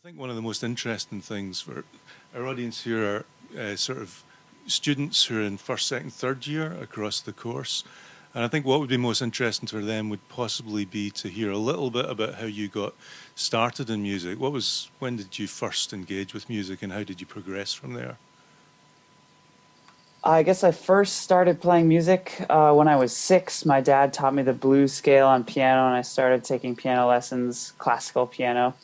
think one of the most interesting things for our audience here are sort of students who are in first, second, third year across the course. And I think what would be most interesting for them would possibly be to hear a little bit about how you got started in music. When did you first engage with music and how did you progress from there? I guess I first started playing music when I was 6. My dad taught me the blues scale on piano, and I started taking piano lessons, classical piano.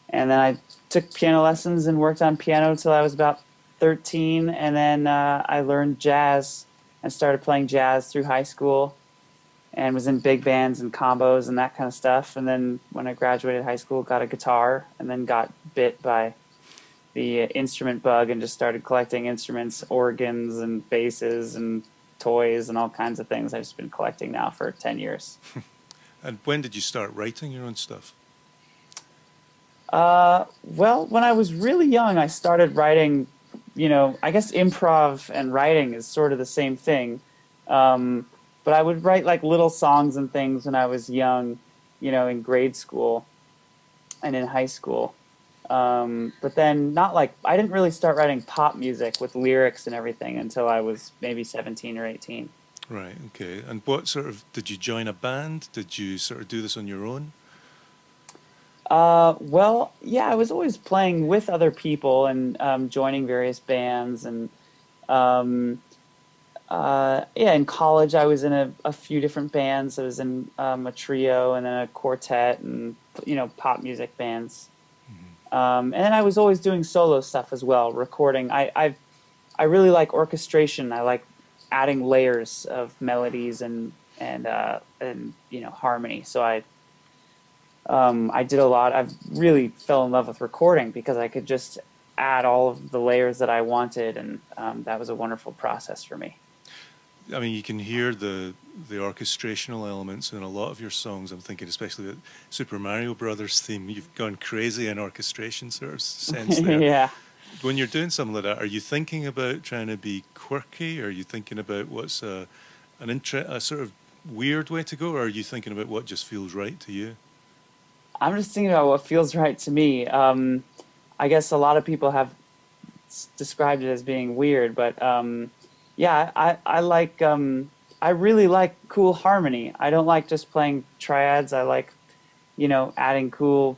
And then I took piano lessons and worked on piano until I was about 13. And then I learned jazz and started playing jazz through high school and was in big bands and combos and that kind of stuff. And then when I graduated high school, got a guitar and then got bit by the instrument bug and just started collecting instruments, organs and basses and toys and all kinds of things. I've just been collecting now for 10 years. And when did you start writing your own stuff? Well, when I was really young, I started writing, I guess improv and writing is sort of the same thing. But I would write like little songs and things when I was young, in grade school and in high school. But then I didn't really start writing pop music with lyrics and everything until I was maybe 17 or 18. Right, okay. And did you join a band? Did you sort of do this on your own? Well, yeah, I was always playing with other people and joining various bands. And yeah, in college I was in a few different bands. I was in a trio and then a quartet and, pop music bands. And then I was always doing solo stuff as well, recording. I really like orchestration. I like adding layers of melodies and harmony. So I did a lot. I've really fell in love with recording because I could just add all of the layers that I wanted, and that was a wonderful process for me. I mean, you can hear the orchestrational elements in a lot of your songs. I'm thinking especially the Super Mario Brothers theme. You've gone crazy in orchestration sort of sense there. Yeah. When you're doing something like that, are you thinking about trying to be quirky? Are you thinking about what's a sort of weird way to go? Or are you thinking about what just feels right to you? I'm just thinking about what feels right to me. I guess a lot of people have described it as being weird, but yeah, I really like cool harmony. I don't like just playing triads. I like, adding cool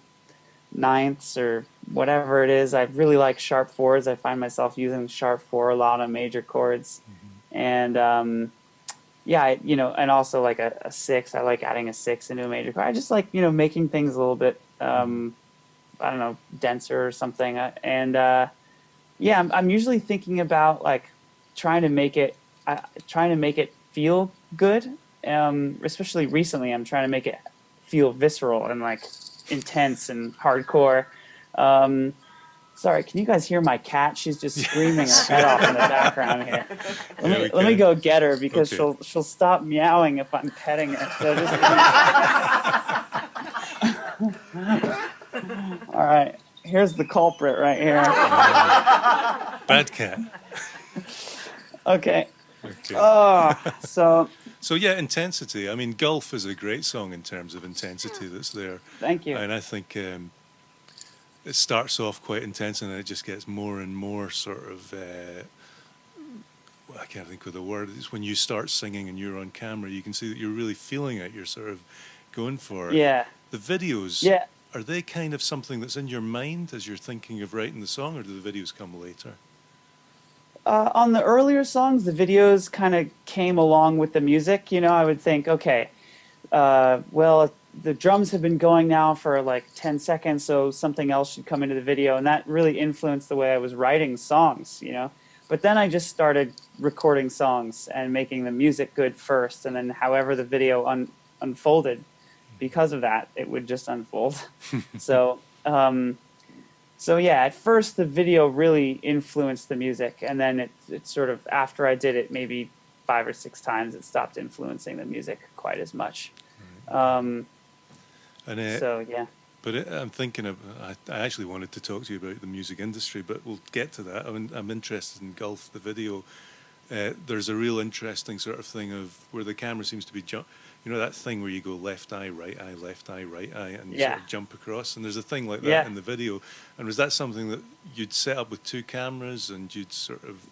ninths or whatever it is. I really like sharp fours. I find myself using sharp four a lot on major chords. And yeah, and also like a six. I like adding a six into a major chord. I just like, making things a little bit, I don't know, denser or something. And yeah, I'm usually thinking about like trying to make it feel good. Especially recently, I'm trying to make it feel visceral and like intense and hardcore. Sorry, can you guys hear my cat? She's just screaming her head off in the background here. Let me go get her because she'll stop meowing if I'm petting her. So just all right, here's the culprit right here. Bad cat. Okay. So yeah, intensity. I mean, Gulf is a great song in terms of intensity that's there. Thank you. And I think it starts off quite intense and then it just gets more and more sort of, I can't think of the word. It's when you start singing and you're on camera, you can see that you're really feeling it. You're sort of going for it. Yeah. The videos, yeah. Are they kind of something that's in your mind as you're thinking of writing the song, or do the videos come later? On the earlier songs, the videos kind of came along with the music. I would think, okay, well, the drums have been going now for like 10 seconds, so something else should come into the video. And that really influenced the way I was writing songs, But then I just started recording songs and making the music good first. And then however the video unfolded, because of that, it would just unfold. So yeah, at first the video really influenced the music, and then it sort of, after I did it maybe 5 or 6 times, it stopped influencing the music quite as much. So yeah. But I'm thinking I actually wanted to talk to you about the music industry, but we'll get to that. I'm interested in Gulf, the video. there's a real interesting sort of thing of where the camera seems to be you know that thing where you go left eye, right eye, left eye, right eye, and you sort Yeah. of jump across. And there's a thing like that Yeah. in the video. And was that something that you'd set up with two cameras, and you'd sort of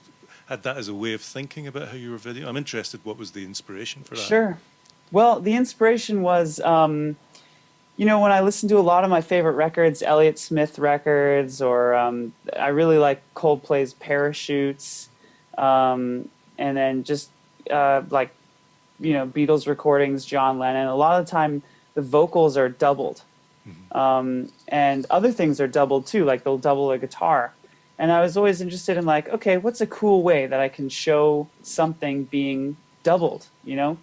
had that as a way of thinking about how you were video? I'm interested. What was the inspiration for that? Sure. Well, the inspiration was, you know, when I listened to a lot of my favorite records, Elliott Smith records, or I really like Coldplay's Parachutes, and then just like, you know, Beatles recordings, John Lennon. A lot of the time, the vocals are doubled, and other things are doubled too, like they'll double a guitar. And I was always interested in like, okay, what's a cool way that I can show something being doubled? You know,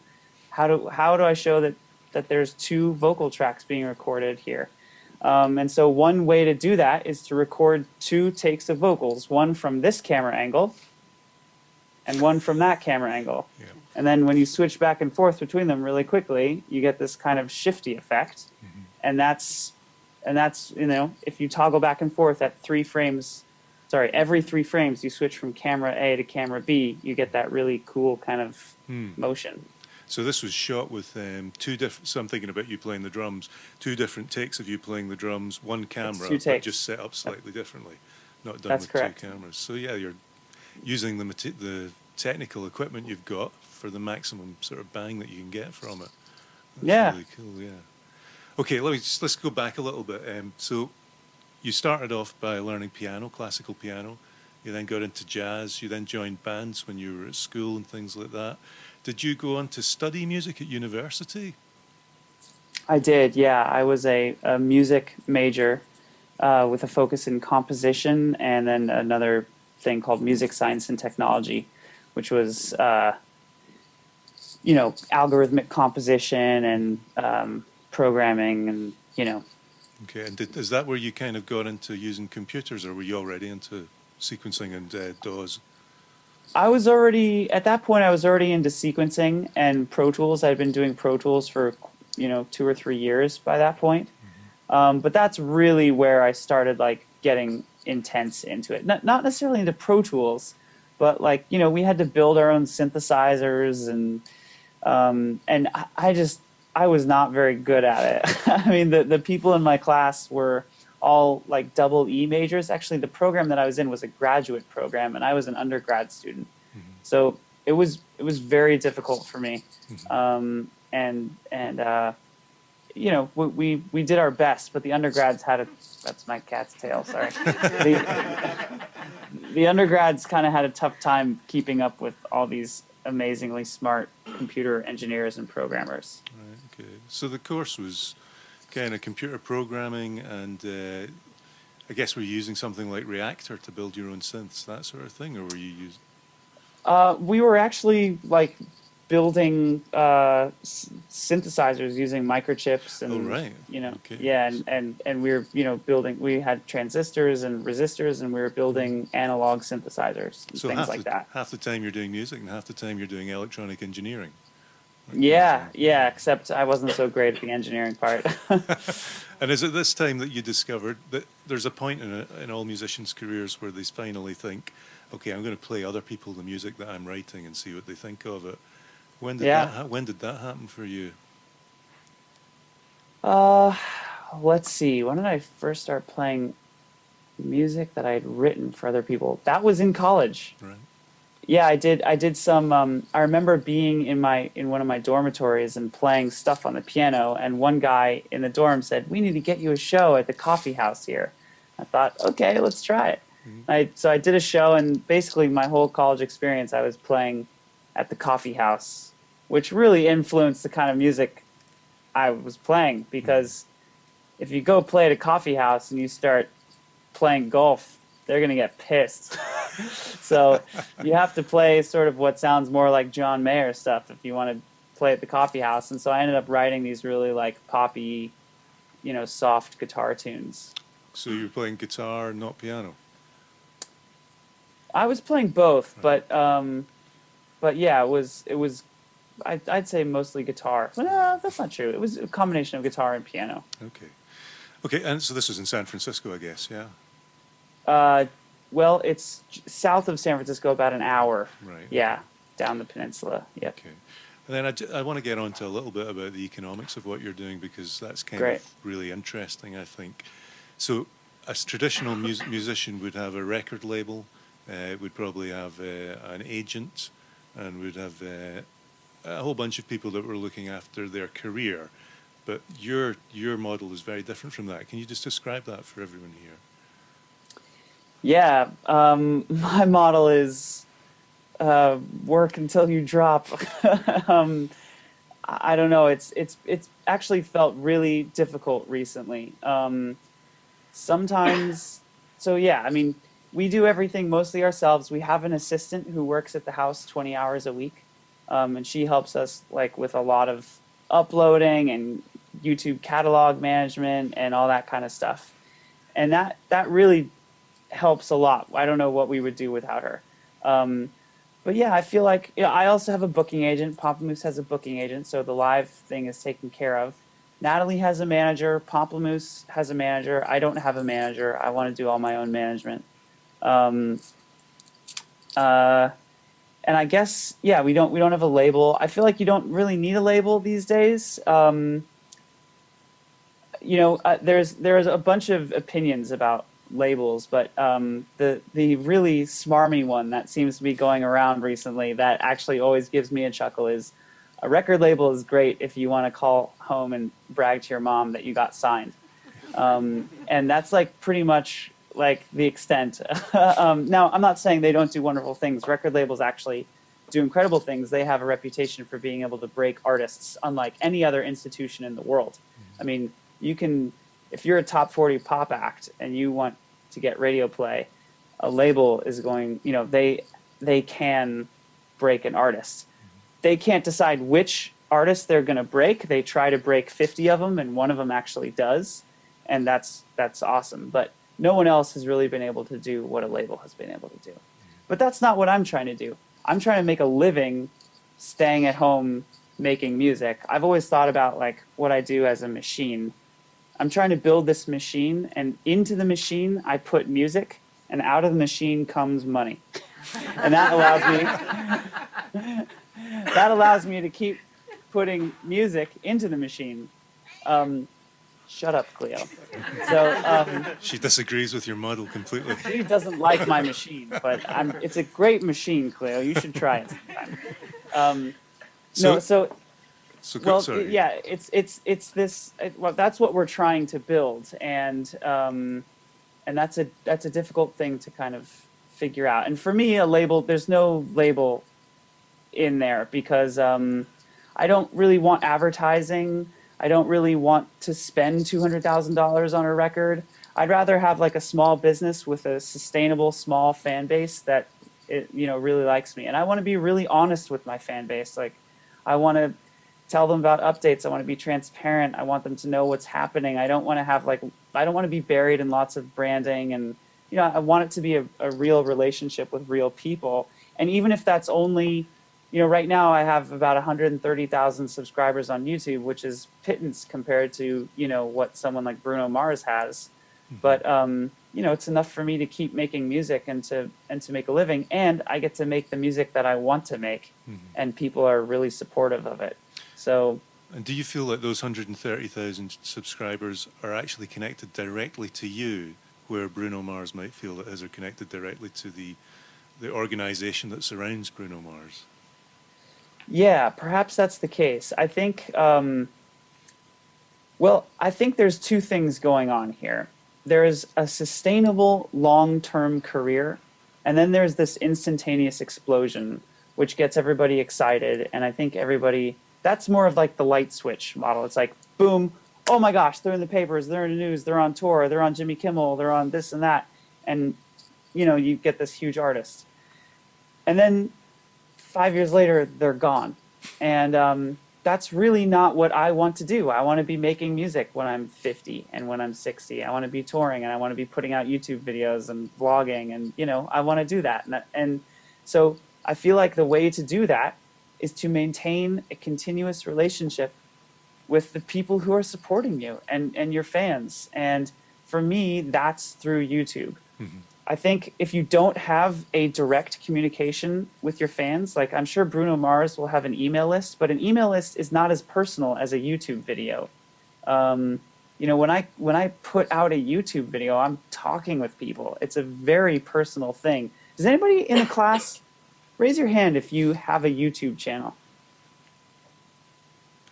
how do I show that there's two vocal tracks being recorded here? And so one way to do that is to record two takes of vocals, one from this camera angle and one from that camera angle. Yeah. And then when you switch back and forth between them really quickly, you get this kind of shifty effect. And that's, you know, if you toggle back and forth at every 3 frames, you switch from camera A to camera B, you get that really cool kind of motion. So this was shot with two different. So I'm thinking about you playing the drums. 2 different takes of you playing the drums. One camera, but just set up slightly differently, not done That's with correct. 2 cameras. So yeah, you're using the technical equipment you've got for the maximum sort of bang that you can get from it. That's Yeah. really cool. Yeah. Okay, let's go back a little bit. So you started off by learning piano, classical piano. You then got into jazz. You then joined bands when you were at school and things like that. Did you go on to study music at university? I did, yeah. I was a music major with a focus in composition, and then another thing called music science and technology, which was, you know, algorithmic composition and programming and, you know. Okay, and is that where you kind of got into using computers, or were you already into sequencing and DAWs? At that point, I was already into sequencing and Pro Tools. I'd been doing Pro Tools for, you know, 2 or 3 years by that point. But that's really where I started, like, getting intense into it. Not necessarily into Pro Tools, but, like, you know, we had to build our own synthesizers, and I was not very good at it. I mean, the people in my class were all like double E majors. Actually, the program that I was in was a graduate program, and I was an undergrad student. So it was very difficult for me. You know, we did our best, but the undergrads that's my cat's tail, sorry. The undergrads kind of had a tough time keeping up with all these amazingly smart computer engineers and programmers. Right, okay. So the course was kind of computer programming, and I guess were you using something like Reactor to build your own synths, that sort of thing, or were you using? We were actually like building synthesizers using microchips, and you know, okay. Yeah, and we were, you know, building. We had transistors and resistors, and we were building analog synthesizers and things like that. Half the time you're doing music, and half the time you're doing electronic engineering. Yeah, except I wasn't so great at the engineering part. And is it this time that you discovered that there's a point in all musicians' careers where they finally think, okay, I'm going to play other people the music that I'm writing and see what they think of it? When did that happen for you? Let's see. When did I first start playing music that I had written for other people? That was in college. Right. Yeah, I did some. I remember being in one of my dormitories and playing stuff on the piano, and one guy in the dorm said, "We need to get you a show at the coffee house here." I thought, okay, let's try it. So I did a show, and basically my whole college experience, I was playing at the coffee house, which really influenced the kind of music I was playing. Because if you go play at a coffee house and you start playing golf, they're going to get pissed. So you have to play sort of what sounds more like John Mayer stuff if you want to play at the coffee house. And so I ended up writing these really like poppy, you know, soft guitar tunes. So you're playing guitar, not piano? I was playing both, but yeah, it was I'd say mostly guitar. But no, that's not true. It was a combination of guitar and piano. Okay, and so this was in San Francisco, I guess, yeah? well, it's south of San Francisco, about an hour. Right. Yeah, Okay. down the peninsula. Yep. Okay. And then I want to get on to a little bit about the economics of what you're doing, because that's kind Great. of really interesting, I think. So, a traditional musician would have a record label, would probably have an agent, and would have a whole bunch of people that were looking after their career. But your model is very different from that. Can you just describe that for everyone here? Yeah, my model is work until you drop. um, I don't know. It's actually felt really difficult recently. Sometimes, so yeah, I mean, we do everything mostly ourselves. We have an assistant who works at the house 20 hours a week, and she helps us like with a lot of uploading and YouTube catalog management and all that kind of stuff. And that really helps a lot. I don't know what we would do without her. But yeah, I feel like, yeah, I also have a booking agent. Pamplemousse has a booking agent, so the live thing is taken care of. Natalie has a manager. Pamplemousse has a manager. I don't have a manager. I want to do all my own management. Um, and I guess, yeah, we don't have a label. I feel like you don't really need a label these days. There's a bunch of opinions about labels, but the really smarmy one that seems to be going around recently that actually always gives me a chuckle is a record label is great if you want to call home and brag to your mom that you got signed. And that's like pretty much like the extent. Now, I'm not saying they don't do wonderful things. Record labels actually do incredible things. They have a reputation for being able to break artists unlike any other institution in the world. I mean, you can, if you're a top 40 pop act and you want to get radio play, a label is going, they can break an artist. They can't decide which artist they're going to break. They try to break 50 of them, and one of them actually does, and that's awesome. But no one else has really been able to do what a label has been able to do. But that's not what I'm trying to do. I'm trying to make a living staying at home making music. I've always thought about like what I do as a machine. I'm trying to build this machine, and into the machine I put music, and out of the machine comes money. And that allows me to keep putting music into the machine. Shut up, Cleo. So She disagrees with your model completely. she doesn't like my machine, but it's a great machine, Cleo. You should try it sometime. Sorry. Yeah, it's this. Well, that's what we're trying to build, and that's a difficult thing to kind of figure out. And for me, there's no label in there because I don't really want advertising. I don't really want to spend $200,000 on a record. I'd rather have like a small business with a sustainable small fan base that really likes me. And I want to be really honest with my fan base. Like, I want to tell them about updates. I want to be transparent. I want them to know what's happening. I don't want to be buried in lots of branding, and I want it to be a real relationship with real people. And even if that's only, right now I have about 130,000 subscribers on YouTube, which is pittance compared to, what someone like Bruno Mars has. Mm-hmm. But, it's enough for me to keep making music and to make a living. And I get to make the music that I want to make. Mm-hmm. And people are really supportive of it. So. And do you feel like those 130,000 subscribers are actually connected directly to you, where Bruno Mars might feel that his are connected directly to the organization that surrounds Bruno Mars? Yeah, perhaps that's the case. I think, I think there's two things going on here. There's a sustainable long-term career, and then there's this instantaneous explosion, which gets everybody excited. And I think that's more of like the light switch model. It's like, boom, oh my gosh, they're in the papers, they're in the news, they're on tour, they're on Jimmy Kimmel, they're on this and that. And, you get this huge artist. And then 5 years later, they're gone. And that's really not what I want to do. I want to be making music when I'm 50 and when I'm 60. I want to be touring, and I want to be putting out YouTube videos and vlogging, and, I want to do that. And so I feel like the way to do that is to maintain a continuous relationship with the people who are supporting you and your fans. And for me, that's through YouTube. Mm-hmm. I think if you don't have a direct communication with your fans, like I'm sure Bruno Mars will have an email list, but an email list is not as personal as a YouTube video. Um, when I put out a YouTube video, I'm talking with people. It's a very personal thing. Does anybody in the class raise your hand if you have a YouTube channel?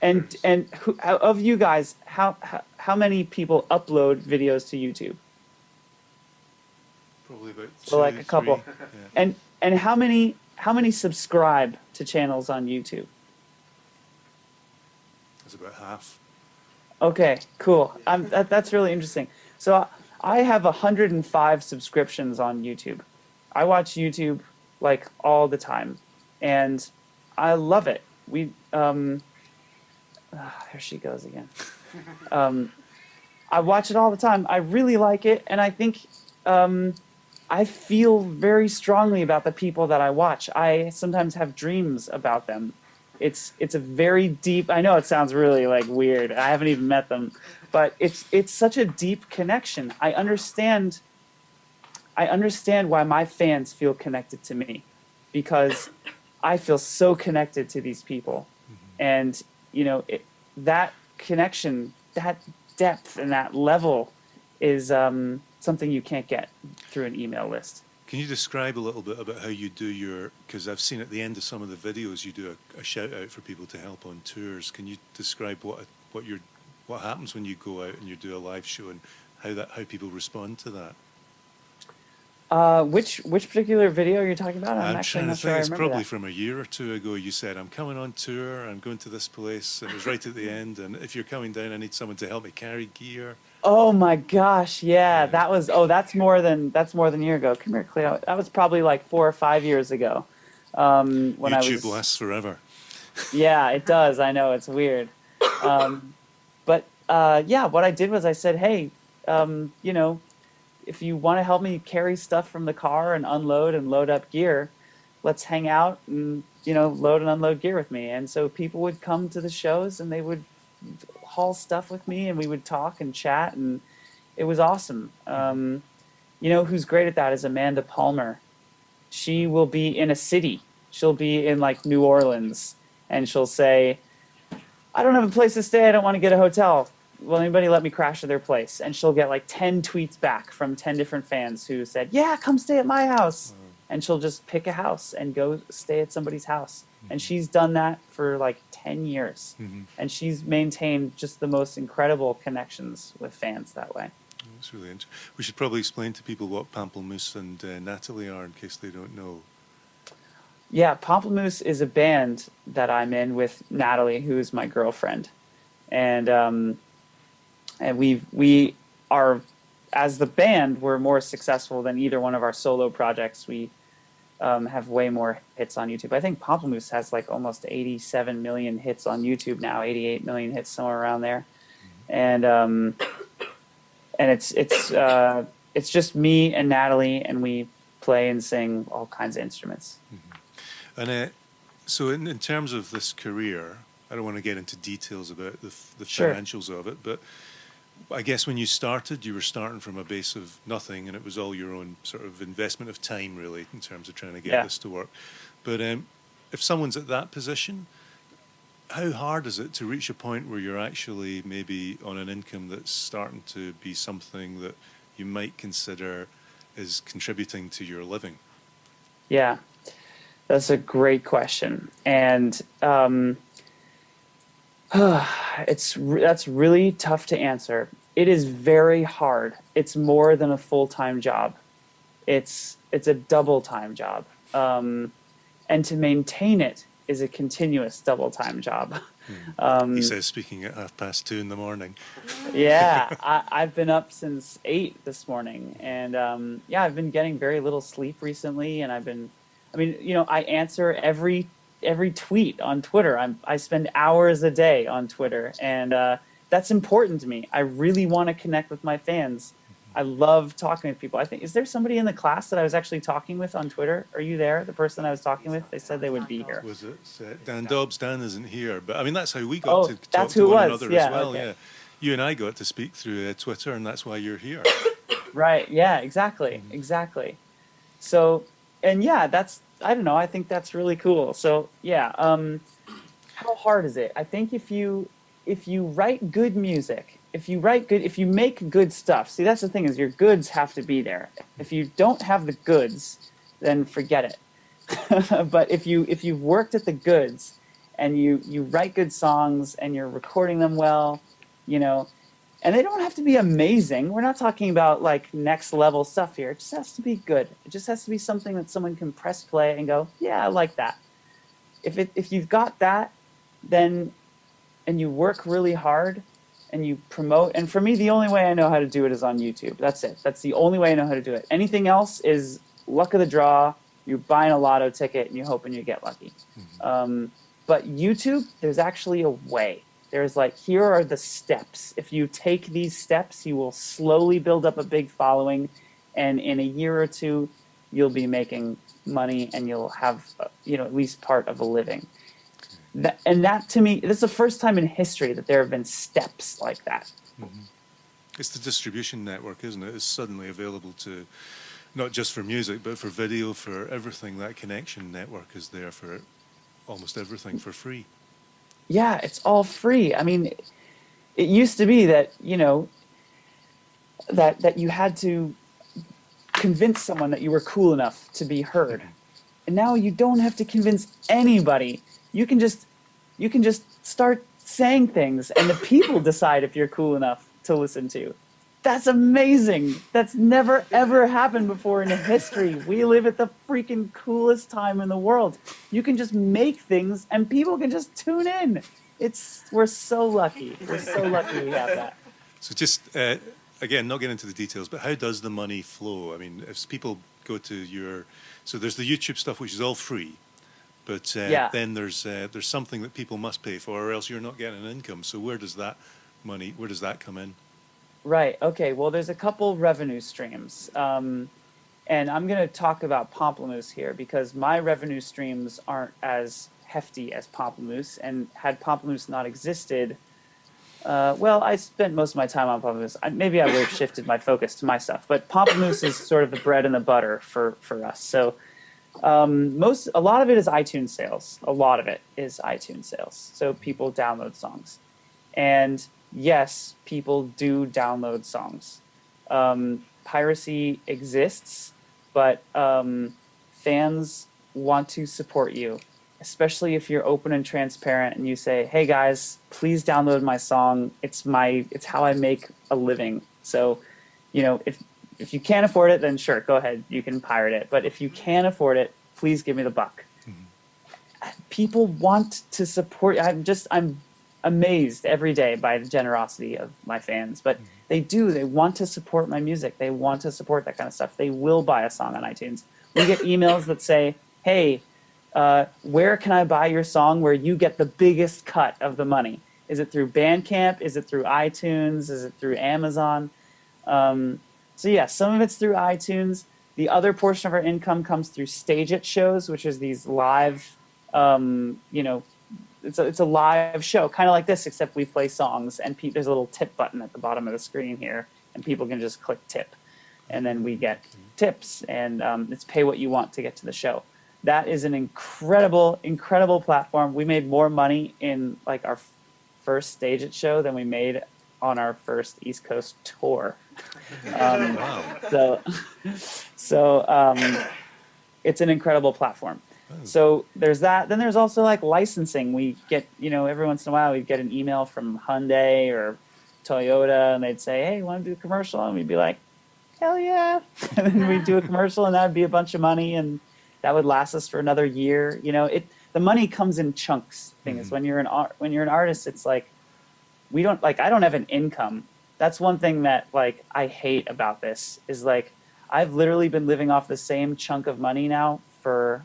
And who, of you guys, how many people upload videos to YouTube? Probably about So like a couple. three. Yeah. And how many subscribe to channels on YouTube? That's about half. Okay, cool. That's really interesting. So I have 105 subscriptions on YouTube. I watch YouTube like all the time, and I love it. There she goes again. I watch it all the time. I really like it, and I think I feel very strongly about the people that I watch. I sometimes have dreams about them. It's a very deep. I know it sounds really like weird. I haven't even met them, but it's such a deep connection. I understand why my fans feel connected to me, because I feel so connected to these people, and that connection, that depth, and that level is something you can't get through an email list. Can you describe a little bit about how you do your, because I've seen at the end of some of the videos you do a shout out for people to help on tours. Can you describe what happens when you go out and you do a live show, and how people respond to that? Which particular video are you talking about? I'm actually trying not to sure think. I It's remember probably that. from a year or two ago. You said, I'm coming on tour, I'm going to this place, and it was right at the end, and if you're coming down, I need someone to help me carry gear. Oh my gosh, yeah, that was, that's more than a year ago. Come here, Cleo. That was probably like 4 or 5 years ago. When I YouTube was, lasts forever. yeah, it does. I know, it's weird. But yeah, what I did was I said, hey, if you want to help me carry stuff from the car and unload and load up gear, let's hang out and, load and unload gear with me. And so people would come to the shows and they would haul stuff with me, and we would talk and chat, and it was awesome. Who's great at that is Amanda Palmer. She will be in a city. She'll be in like New Orleans, and she'll say, I don't have a place to stay. I don't want to get a hotel. Will anybody let me crash at their place? And she'll get like 10 tweets back from 10 different fans who said, yeah, come stay at my house. And she'll just pick a house and go stay at somebody's house. And she's done that for like 10 years. And she's maintained just the most incredible connections with fans that way. That's really interesting. We should probably explain to people what Pamplemousse and Natalie are, in case they don't know. Yeah, Pamplemousse is a band that I'm in with Natalie, who is my girlfriend. And we are, as the band, we're more successful than either one of our solo projects. We have way more hits on YouTube. I think Pamplemousse has like almost 87 million hits on YouTube now, 88 million hits, somewhere around there. And it's just me and Natalie, and we play and sing all kinds of instruments. And so in terms of this career, I don't want to get into details about the Sure. financials of it, but I guess when you started, you were starting from a base of nothing, and it was all your own sort of investment of time, really, in terms of trying to get this to work. But if someone's at that position, how hard is it to reach a point where you're actually maybe on an income that's starting to be something that you might consider is contributing to your living? Yeah, that's a great question. And that's really tough to answer. It is very hard. It's more than a full-time job. It's a double-time job. And to maintain it is a continuous double-time job. He says, speaking at 2:30 in the morning. Yeah, I've been up since 8 this morning. And I've been getting very little sleep recently. And I answer every tweet on Twitter. I spend hours a day on Twitter, and that's important to me. I really want to connect with my fans. I love talking with people. I think, is there somebody in the class that I was actually talking with on Twitter? Are you there? The person I was talking with, they said they would be here. Was it Dan Dobbs? Dan isn't here, but I mean that's how we got to talk that's to who one it was. another Yeah, as well. okay. Yeah, you and I got to speak through Twitter, and that's why you're here. Right. Yeah, exactly. Exactly. So, and yeah, that's, I don't know, I think that's really cool. So, yeah, how hard is it? I think if you write good music, if you make good stuff. See, that's the thing is your goods have to be there. If you don't have the goods, then forget it. But if you've worked at the goods and you write good songs and you're recording them well, you know, and they don't have to be amazing. We're not talking about like next level stuff here. It just has to be good. It just has to be something that someone can press play and go, yeah, I like that. If you've got that, then and you work really hard and you promote. And for me, the only way I know how to do it is on YouTube. That's it. That's the only way I know how to do it. Anything else is luck of the draw. You're buying a lotto ticket and you're hoping you get lucky. But YouTube, there's actually a way. There's like, here are the steps. If you take these steps, you will slowly build up a big following. And in a year or two, you'll be making money and you'll have, at least part of a living. That to me, this is the first time in history that there have been steps like that. It's the distribution network, isn't it? It's suddenly available to, not just for music, but for video, for everything. That connection network is there for almost everything for free. Yeah, it's all free. I mean, it used to be that, that you had to convince someone that you were cool enough to be heard. And now you don't have to convince anybody. You can just start saying things and the people decide if you're cool enough to listen to. That's amazing. That's never ever happened before in history. We live at the freaking coolest time in the world. You can just make things and people can just tune in. We're so lucky. We're so lucky we have that. So just again, not getting into the details, but how does the money flow? I mean, if people go to so there's the YouTube stuff, which is all free, but then there's something that people must pay for, or else you're not getting an income. So where does that come in? Right. Okay. Well, there's a couple revenue streams. And I'm going to talk about Pomplamoose here because my revenue streams aren't as hefty as Pomplamoose. And had Pomplamoose not existed, I spent most of my time on Pomplamoose. Maybe I would have shifted my focus to my stuff. But Pomplamoose is sort of the bread and the butter for us. So a lot of it is iTunes sales. A lot of it is iTunes sales. So people download songs. And yes, people do download songs. Piracy exists, but fans want to support you, especially if you're open and transparent and you say, "Hey guys, please download my song. It's how I make a living." So, if you can't afford it, then sure, go ahead. You can pirate it. But if you can afford it, please give me the buck. People want to support. I'm amazed every day by the generosity of my fans, but they want to support my music. They want to support that kind of stuff. They will buy a song on iTunes. We get emails that say, "Hey, where can I buy your song where you get the biggest cut of the money? Is it through Bandcamp? Is it through iTunes? Is it through Amazon?" So yeah, some of it's through iTunes. The other portion of our income comes through Stage It shows, which is these live, it's a live show, kind of like this, except we play songs, and there's a little tip button at the bottom of the screen here, and people can just click tip, and then we get tips, and it's pay what you want to get to the show. That is an incredible, incredible platform. We made more money in like our first Stage It show than we made on our first East Coast tour. Wow. So it's an incredible platform. So there's that. Then there's also like licensing. We get, every once in a while we get an email from Hyundai or Toyota and they'd say, "Hey, you want to do a commercial?" And we'd be like, "Hell yeah." And then we'd do a commercial and that would be a bunch of money and that would last us for another year. The money comes in chunks. Thing is, when you're an artist, it's like, I don't have an income. That's one thing that like I hate about this is like, I've literally been living off the same chunk of money now for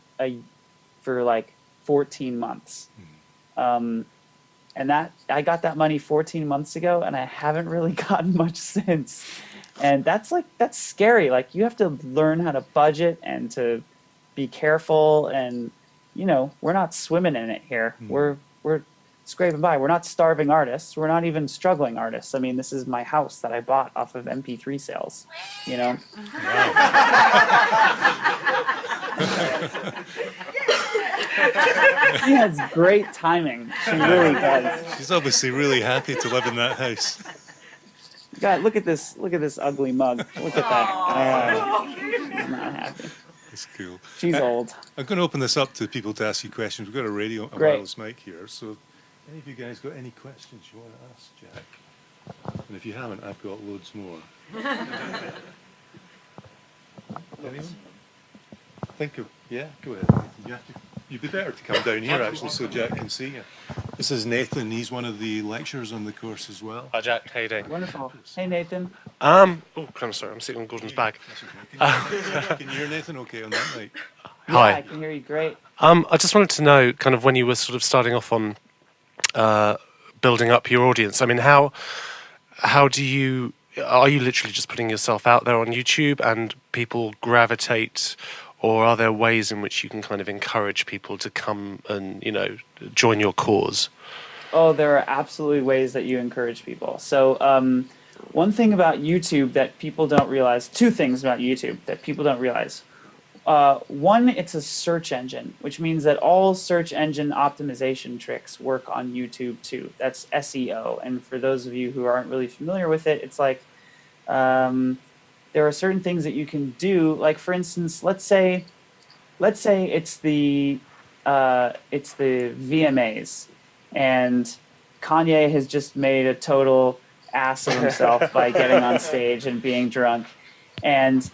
like 14 months. And that I got that money 14 months ago and I haven't really gotten much since. And that's scary. Like you have to learn how to budget and to be careful and we're not swimming in it here. We're scraping by. We're not starving artists. We're not even struggling artists. I mean, this is my house that I bought off of MP3 sales, you know? She has great timing. She really does. She's obviously really happy to live in that house. God, look at this ugly mug. Look at that. She's not happy. That's cool. She's old. I'm going to open this up to people to ask you questions. We've got a wireless mic here, so any of you guys got any questions you want to ask Jack? And if you haven't, I've got loads more. Anyone? Think of, yeah, go ahead. You'd be better to come down here actually so Jack can see you. This is Nathan. He's one of the lecturers on the course as well. Hi Jack, how you doing? Wonderful. Hey Nathan. I'm sorry, I'm sitting on Gordon's bag. Can you hear Nathan okay on that mic? Hi. Yeah, I can hear you great. I just wanted to know, kind of, when you were sort of starting off on building up your audience. I mean, how are you literally just putting yourself out there on YouTube and people gravitate, or are there ways in which you can kind of encourage people to come and, you know, join your cause? Oh, there are absolutely ways that you encourage people. So one thing about YouTube that people don't realize, two things about YouTube that people don't realize. One, it's a search engine, which means that all search engine optimization tricks work on YouTube too. That's SEO. And for those of you who aren't really familiar with it, it's like there are certain things that you can do. Like, for instance, let's say it's the VMAs, and Kanye has just made a total ass of himself by getting on stage and being drunk, and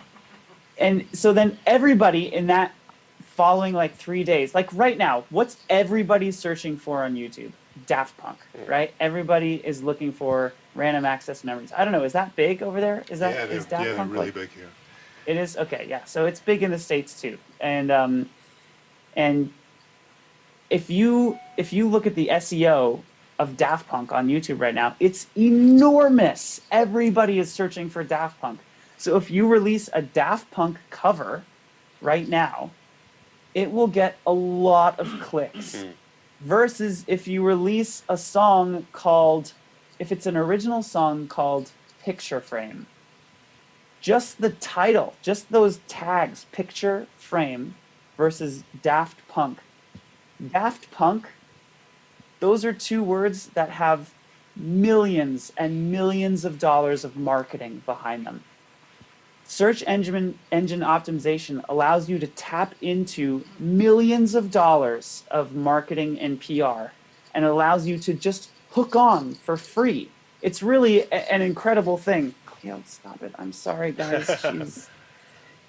so then everybody in that following like 3 days, like right now, what's everybody searching for on YouTube? Daft Punk, right? Everybody is looking for Random Access Memories. I don't know, is that big over there? Is Daft Punk? They're really big here. It is? Okay, yeah. So it's big in the States too. And if you look at the SEO of Daft Punk on YouTube right now, it's enormous. Everybody is searching for Daft Punk. So if you release a Daft Punk cover right now, it will get a lot of clicks. Versus if you release a song called, if it's an original song called Picture Frame, just the title, just those tags, Picture Frame versus Daft Punk. Daft Punk, those are two words that have millions and millions of dollars of marketing behind them. Search engine optimization allows you to tap into millions of dollars of marketing and PR, and allows you to just hook on for free. It's really an incredible thing. Cleo, stop it. I'm sorry, guys. Jeez.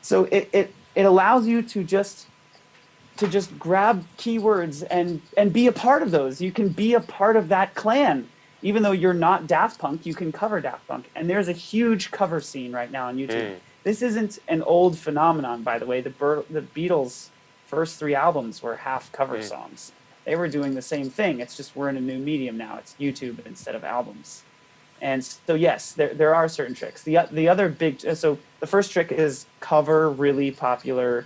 So it allows you to just grab keywords and be a part of those. You can be a part of that clan. Even though you're not Daft Punk, you can cover Daft Punk. And there's a huge cover scene right now on YouTube. This isn't an old phenomenon, by the way. The Beatles' first 3 albums were half cover songs. They were doing the same thing. It's just we're in a new medium now. It's YouTube instead of albums. And so, yes, there are certain tricks. The other big... So the first trick is cover really popular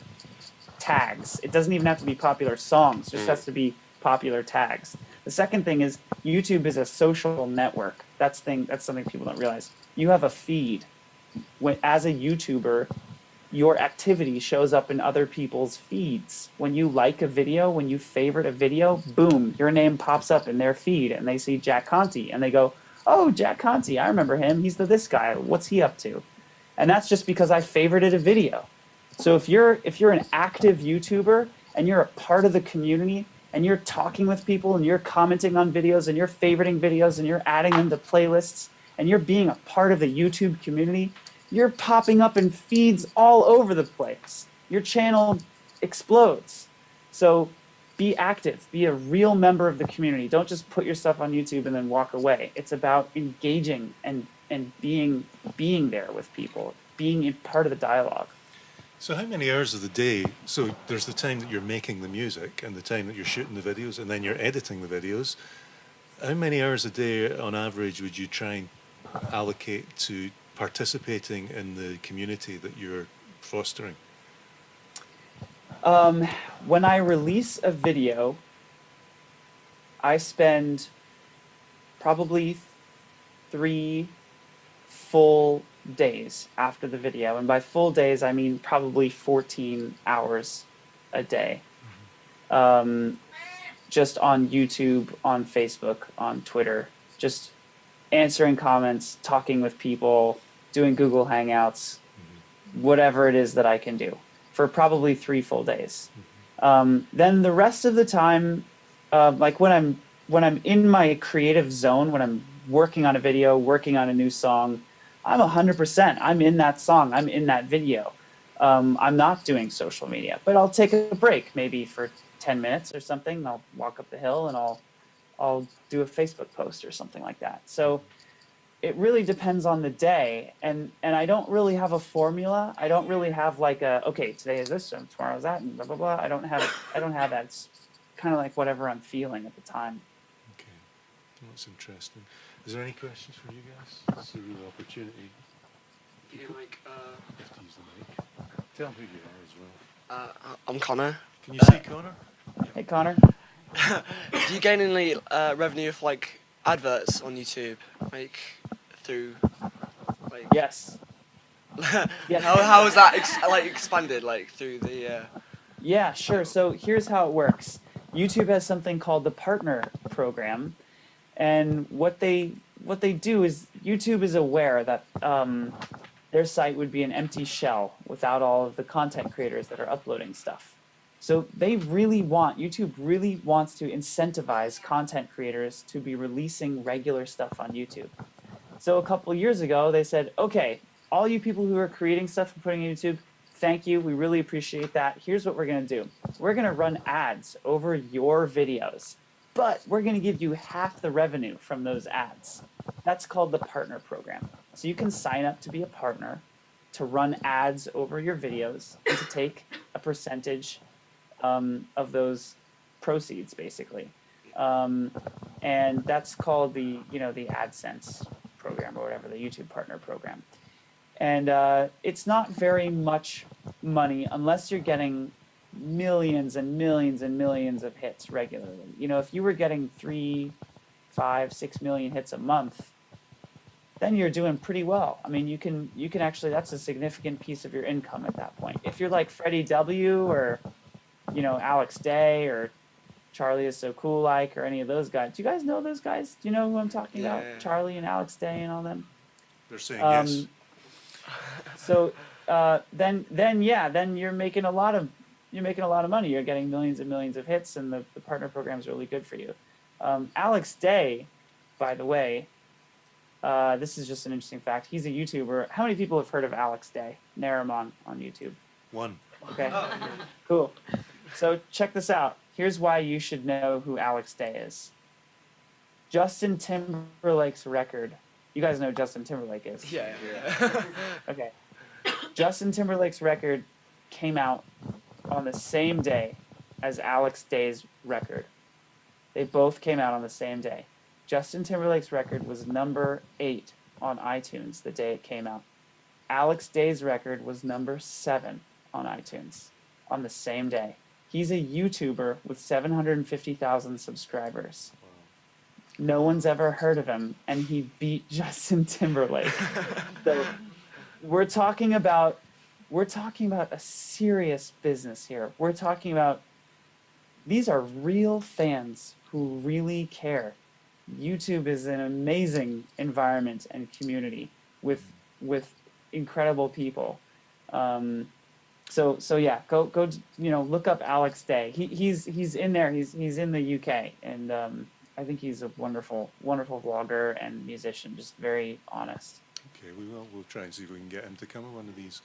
tags. It doesn't even have to be popular songs. It just has to be popular tags. The second thing is YouTube is a social network. That's something people don't realize. You have a feed. As a YouTuber, your activity shows up in other people's feeds. When you like a video, when you favorite a video, boom, your name pops up in their feed, and they see Jack Conte, and they go, "Oh, Jack Conte, I remember him. He's this guy. What's he up to?" And that's just because I favorited a video. So if you're an active YouTuber and you're a part of the community, and you're talking with people, and you're commenting on videos, and you're favoriting videos, and you're adding them to playlists, and you're being a part of the YouTube community, you're popping up in feeds all over the place. Your channel explodes. So be active. Be a real member of the community. Don't just put your stuff on YouTube and then walk away. It's about engaging and being there with people, being part of the dialogue. So how many hours of the day, so there's the time that you're making the music and the time that you're shooting the videos and then you're editing the videos. How many hours a day on average would you try and allocate to participating in the community that you're fostering? When I release a video, I spend probably 3 full days after the video, and by full days I mean probably 14 hours a day, um, just on YouTube, on Facebook, on Twitter, just answering comments, talking with people, doing Google Hangouts, whatever it is that I can do for probably 3 full days. Then the rest of the time, like when I'm in my creative zone, when I'm working on a video, working on a new song, I'm 100%. I'm in that song. I'm in that video. I'm not doing social media, but I'll take a break maybe for 10 minutes or something. I'll walk up the hill and I'll do a Facebook post or something like that. So it really depends on the day, and I don't really have a formula. I don't really have like a, okay, today is this and tomorrow is that and blah blah blah. I don't have that. It's kind of like whatever I'm feeling at the time. Okay, well, that's interesting. Is there any questions for you guys? It's a real opportunity. Yeah, like, You have to use the mic. Tell them who you are as well. I'm Connor. Can you see Connor? Hey Connor. Do you gain any revenue for like adverts on YouTube, like through, like? Yes. Yes. How is that expanded like through the? Yeah, sure. So here's how it works. YouTube has something called the partner program, and what they do is YouTube is aware that their site would be an empty shell without all of the content creators that are uploading stuff. So YouTube really wants to incentivize content creators to be releasing regular stuff on YouTube. So a couple of years ago, they said, okay, all you people who are creating stuff and putting it on YouTube, thank you. We really appreciate that. Here's what we're going to do. We're going to run ads over your videos, but we're going to give you half the revenue from those ads. That's called the partner program. So you can sign up to be a partner, to run ads over your videos, and to take a percentage of those proceeds, basically. And that's called the AdSense program or whatever, the YouTube partner program. And it's not very much money unless you're getting millions and millions and millions of hits regularly. If you were getting 3, 5, 6 million hits a month, then you're doing pretty well. I mean, you can actually, that's a significant piece of your income at that point. If you're like Freddie W. or Alex Day or Charlie is So Cool Like or any of those guys. Do you guys know those guys? Do you know who I'm talking about? Charlie and Alex Day and all them? They're saying yes. So then you're making a lot of money. You're getting millions and millions of hits, and the partner program is really good for you. Alex Day, by the way, this is just an interesting fact. He's a YouTuber. How many people have heard of Alex Day? Naramon on YouTube. One. Okay, cool. So check this out. Here's why you should know who Alex Day is. Justin Timberlake's record. You guys know who Justin Timberlake is? Yeah. Okay. Justin Timberlake's record came out on the same day as Alex Day's record. They both came out on the same day. Justin Timberlake's record was number 8 on iTunes the day it came out. Alex Day's record was number 7 on iTunes on the same day. He's a YouTuber with 750,000 subscribers. No one's ever heard of him, and he beat Justin Timberlake. So we're talking about a serious business here. We're talking about, these are real fans who really care. YouTube is an amazing environment and community with incredible people. So yeah, go look up Alex Day. He's in there. He's in the UK, and I think he's a wonderful vlogger and musician. Just very honest. Okay, we'll try and see if we can get him to come on one of these.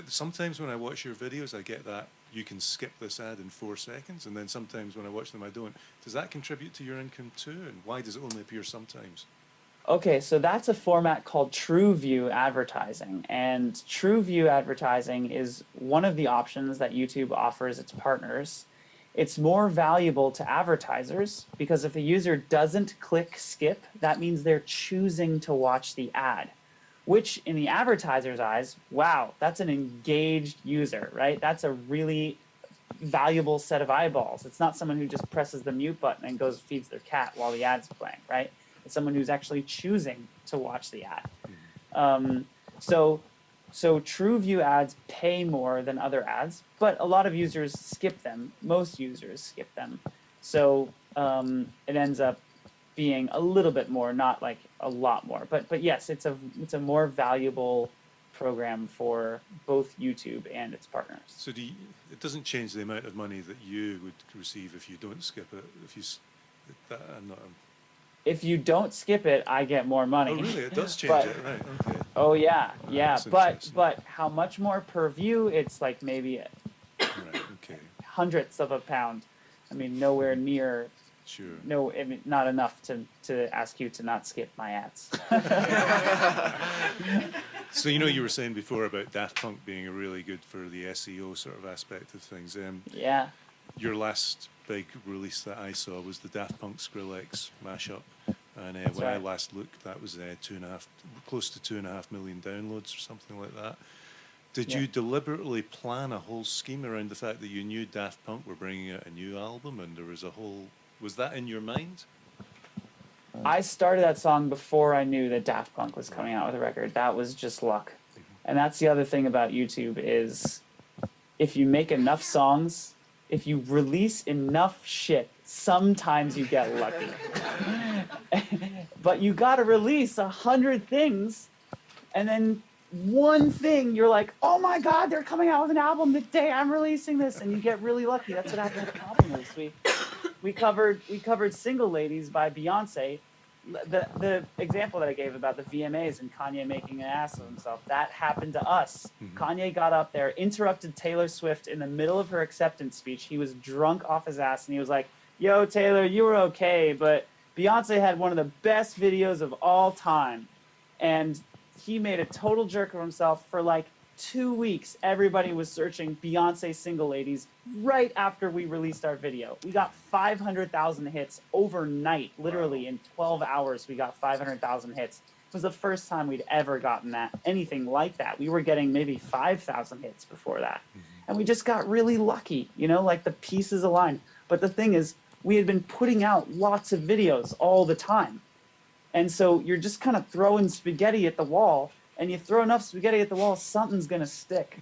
Sometimes when I watch your videos, I get that you can skip this ad in 4 seconds, and then sometimes when I watch them, I don't. Does that contribute to your income too? And why does it only appear sometimes? Okay, so that's a format called True View advertising, and True View advertising is one of the options that YouTube offers its partners. It's more valuable to advertisers because if a user doesn't click skip, that means they're choosing to watch the ad, which in the advertiser's eyes, wow, that's an engaged user, right? That's a really valuable set of eyeballs. It's not someone who just presses the mute button and goes feeds their cat while the ad's playing, right? It's someone who's actually choosing to watch the ad. So true view ads pay more than other ads, but a lot of users skip them. Most users skip them. So it ends up being a little bit more, not like a lot more. But yes, it's a more valuable program for both YouTube and its partners. So it doesn't change the amount of money that you would receive if you don't skip it. If you don't skip it, I get more money. Oh, really? It does change it, right? Okay. Oh yeah, yeah. That's But how much more per view? It's like maybe right, okay. hundredths of a pound. I mean, nowhere near. Sure. No, I mean, not enough to ask you to not skip my ads. So you were saying before about Daft Punk being really good for the SEO sort of aspect of things. Yeah. Your last big release that I saw was the Daft Punk Skrillex mashup, and when I last looked, that was close to 2.5 million downloads or something like that. Did you deliberately plan a whole scheme around the fact that you knew Daft Punk were bringing out a new album, and there was was that in your mind? I started that song before I knew that Daft Punk was coming out with a record. That was just luck. And that's the other thing about YouTube is if you make enough songs, if you release enough shit, sometimes you get lucky. But you gotta release 100 things, and then one thing you're like, oh my god, they're coming out with an album the day I'm releasing this, and you get really lucky. That's what happened with the album this week. We covered Single Ladies by Beyonce. The example that I gave about the VMAs and Kanye making an ass of himself, that happened to us. Kanye got up there, interrupted Taylor Swift in the middle of her acceptance speech. He was drunk off his ass, and he was like, yo, Taylor, you were okay, but Beyonce had one of the best videos of all time. And he made a total jerk of himself for like 2 weeks. Everybody was searching Beyonce Single Ladies right after we released our video. We got 500,000 hits overnight. Literally in 12 hours, we got 500,000 hits. It was the first time we'd ever gotten anything like that. We were getting maybe 5,000 hits before that. And we just got really lucky, like the pieces aligned. But the thing is, we had been putting out lots of videos all the time. And so you're just kind of throwing spaghetti at the wall, and you throw enough spaghetti at the wall, something's going to stick.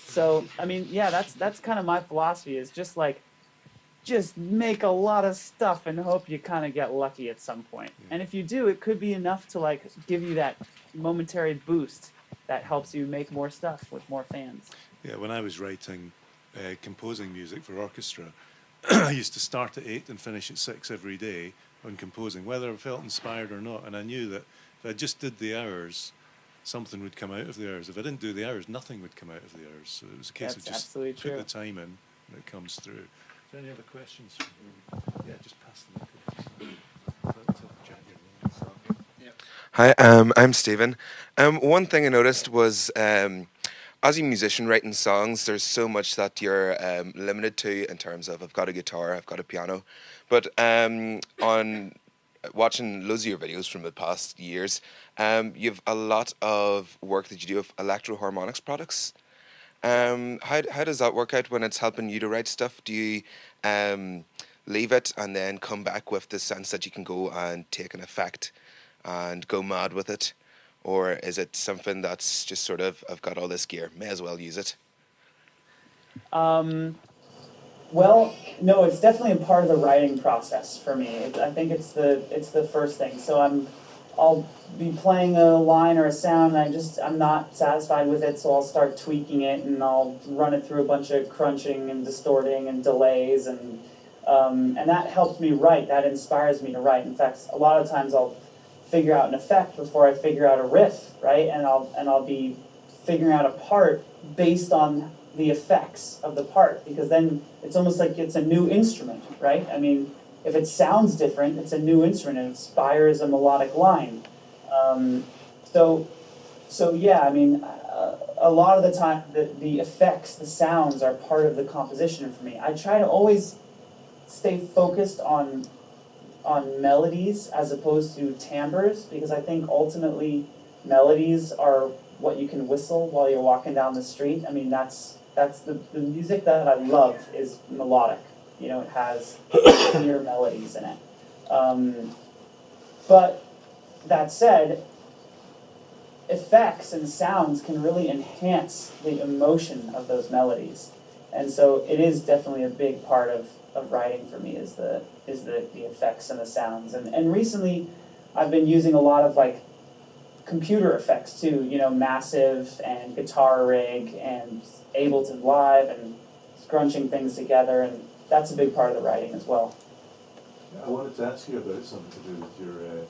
So, I mean, yeah, that's kind of my philosophy, is just make a lot of stuff and hope you kind of get lucky at some point. And if you do, it could be enough to give you that momentary boost that helps you make more stuff with more fans. Yeah, when I was composing music for orchestra, I used to start at 8 and finish at 6 every day on composing, whether I felt inspired or not. And I knew that if I just did the hours, something would come out of the hours. If I didn't do the hours, nothing would come out of the hours. So it was a case of just put the time in, and it comes through. Is there any other questions? Yeah, just pass them. Hi, I'm Stephen. One thing I noticed was, as a musician writing songs, there's so much that you're limited to in terms of, I've got a guitar, I've got a piano. But on watching loads of your videos from the past years, you've a lot of work that you do with electro-harmonics products. How does that work out when it's helping you to write stuff? Do you leave it and then come back with the sense that you can go and take an effect and go mad with it? Or is it something that's just sort of, I've got all this gear, may as well use it? Well, no, it's definitely a part of the writing process for me. I think it's the first thing. So I'll be playing a line or a sound, and I'm not satisfied with it, so I'll start tweaking it, and I'll run it through a bunch of crunching and distorting and delays, and that helps me write. That inspires me to write. In fact, a lot of times I'll figure out an effect before I figure out a riff, right? And I'll be figuring out a part based on the effects of the part, because then it's almost like it's a new instrument, right? I mean, if it sounds different, it's a new instrument. It inspires a melodic line. So yeah, I mean, a lot of the time, the effects, the sounds are part of the composition for me. I try to always stay focused on melodies as opposed to timbres, because I think ultimately melodies are what you can whistle while you're walking down the street. I mean, that's that's the music that I love is melodic. You know, it has clear melodies in it. But that said, effects and sounds can really enhance the emotion of those melodies. And so it is definitely a big part of writing for me is the effects and the sounds. And recently I've been using a lot of like computer effects too, you know, Massive and Guitar Rig and Ableton Live and scrunching things together, and that's a big part of the writing as well. I wanted to ask you about something to do with your,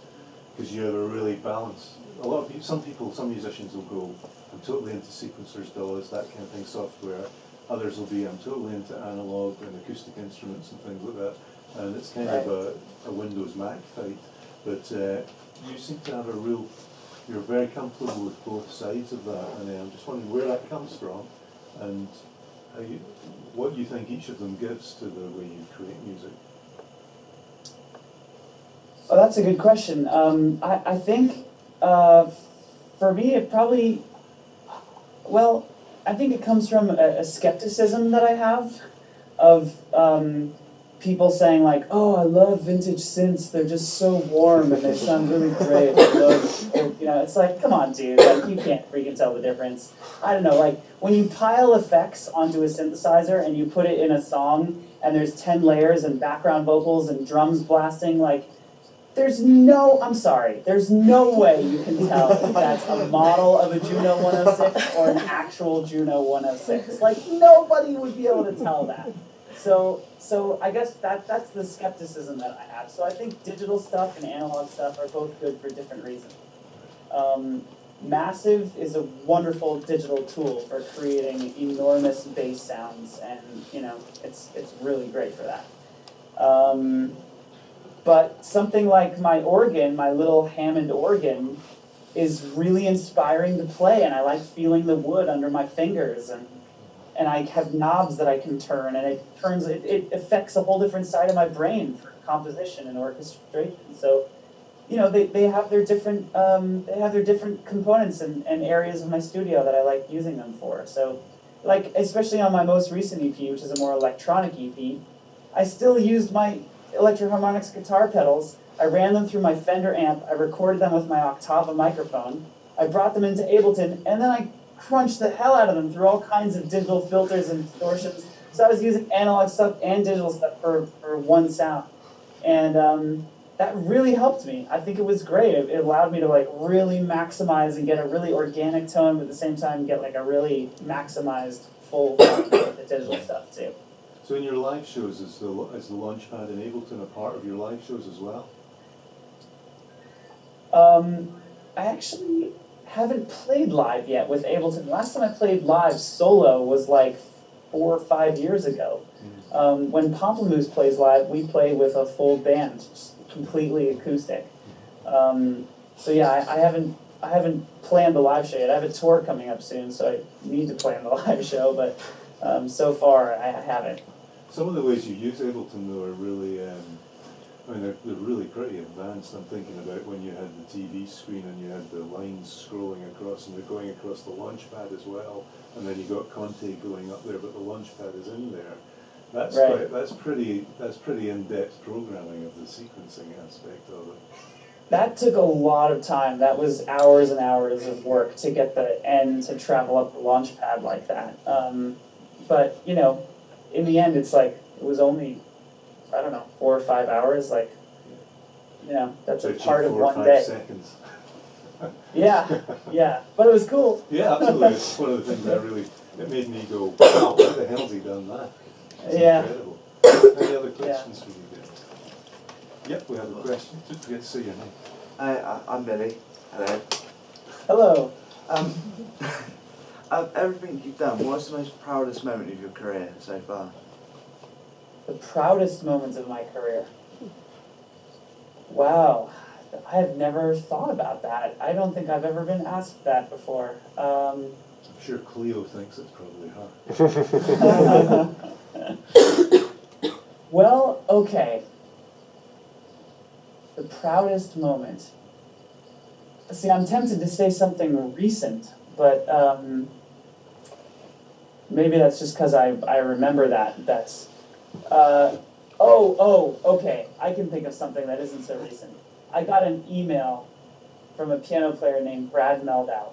because you have a really balanced, a lot of people, some musicians will go, I'm totally into sequencers, DAWs, that kind of thing, software. Others will be, I'm totally into analog and acoustic instruments and things like that. And it's kind of a Windows Mac fight. But you seem to have you're very comfortable with both sides of that. And I'm just wondering where that comes from and what you think each of them gives to the way you create music. Oh, that's a good question. I think for me it probably, well, I think it comes from a skepticism that I have of people saying like, oh, I love vintage synths, they're just so warm and they sound really great. I love, you know, it's like, come on, dude, like you can't freaking tell the difference. I don't know, like when you pile effects onto a synthesizer and you put it in a song and there's 10 layers and background vocals and drums blasting, like there's no way you can tell if that's a model of a Juno 106 or an actual Juno 106. Like nobody would be able to tell that. So I guess that's the skepticism that I have. So I think digital stuff and analog stuff are both good for different reasons. Massive is a wonderful digital tool for creating enormous bass sounds, and you know it's really great for that. But something like my organ, my little Hammond organ, is really inspiring to play, and I like feeling the wood under my fingers, and I have knobs that I can turn, and it affects a whole different side of my brain for composition and orchestration. So, you know, they have their different components and areas of my studio that I like using them for. So, like especially on my most recent EP, which is a more electronic EP, I still used my Electro-Harmonix guitar pedals. I ran them through my Fender amp. I recorded them with my Octava microphone. I brought them into Ableton, and then I crunched the hell out of them through all kinds of digital filters and distortions. So I was using analog stuff and digital stuff for one sound. And that really helped me. I think it was great. It allowed me to like really maximize and get a really organic tone, but at the same time get like a really maximized full sound with the digital stuff too. So in your live shows, is the Launchpad in Ableton a part of your live shows as well? I actually haven't played live yet with Ableton. Last time I played live solo was like 4 or 5 years ago. When Pomplamoose plays live, we play with a full band, just completely acoustic. So yeah, I haven't planned the live show yet. I have a tour coming up soon, so I need to plan the live show, but so far I haven't. Some of the ways you use Ableton though are really, I mean they're really pretty advanced. I'm thinking about when you had the TV screen and you had the lines scrolling across and they're going across the Launchpad as well, and then you got Conte going up there, but the Launchpad is in there. That's right. That's pretty in-depth programming of the sequencing aspect of it. That took a lot of time. That was hours and hours of work to get the N to travel up the Launchpad like that. But you know, in the end, it's like it was only, I don't know, 4 or 5 hours. Like, you know, that's a part of one day. seconds. Yeah, but it was cool. Yeah, absolutely. It's one of the things it made me go, wow, why the hell's he done that? It's incredible. Any other questions for you guys? Yep, we have a question. Just forget to say your name. I'm Billy. Hello. Hello. Of everything you've done, what's the most proudest moment of your career so far? The proudest moments of my career. Wow. I have never thought about that. I don't think I've ever been asked that before. I'm sure Cleo thinks it's probably her. Well, okay. The proudest moment. See, I'm tempted to say something recent, but maybe that's just because I remember that. That's okay. I can think of something that isn't so recent. I got an email from a piano player named Brad Meldau,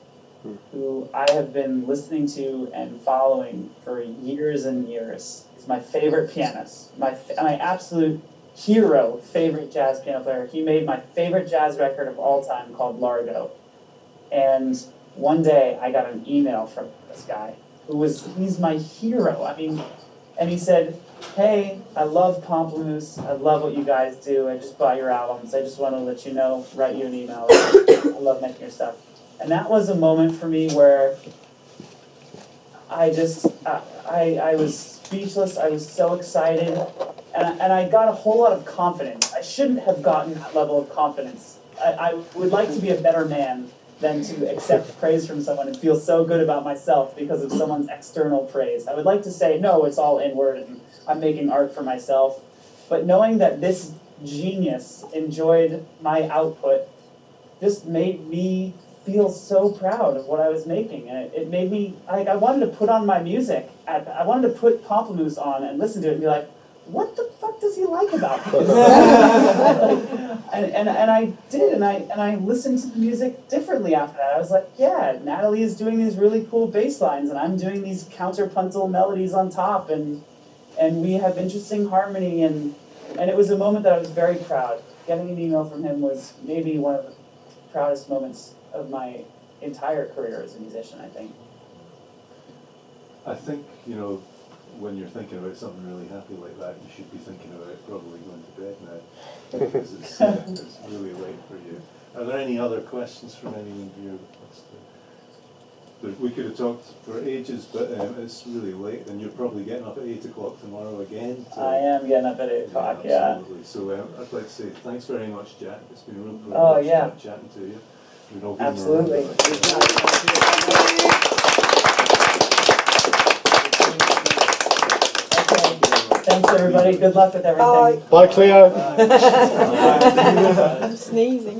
who I have been listening to and following for years and years. He's my favorite pianist, my absolute hero, favorite jazz piano player. He made my favorite jazz record of all time called Largo. And one day I got an email from this guy he's my hero. I mean, and he said, hey, I love Pomplamoose. I love what you guys do. I just bought your albums. I just want to let you know, write you an email. I love making your stuff. And that was a moment for me where I was speechless. I was so excited. And I got a whole lot of confidence. I shouldn't have gotten that level of confidence. I would like to be a better man than to accept praise from someone and feel so good about myself because of someone's external praise. I would like to say, no, it's all inward and I'm making art for myself. But knowing that this genius enjoyed my output just made me feel so proud of what I was making. And it made me, I wanted to put on my music. I wanted to put Pomplamoose on and listen to it and be like, what the fuck does he like about this? and I did, and I listened to the music differently after that. I was like, yeah, Natalie is doing these really cool bass lines, and I'm doing these counterpuntal melodies on top, and we have interesting harmony, and it was a moment that I was very proud. Getting an email from him was maybe one of the proudest moments of my entire career as a musician, I think. I think, when you're thinking about something really happy like that, you should be thinking about probably going to bed now, because it's really late for you. Are there any other questions from anyone here? We could have talked for ages, but it's really late, and you're probably getting up at 8 o'clock tomorrow again. I am getting up at 8 o'clock, yeah. Absolutely. So I'd like to say thanks very much, Jack. It's been a real privilege chatting to you. Absolutely. Thanks, everybody. Good luck with everything. Bye, Cleo. I'm sneezing.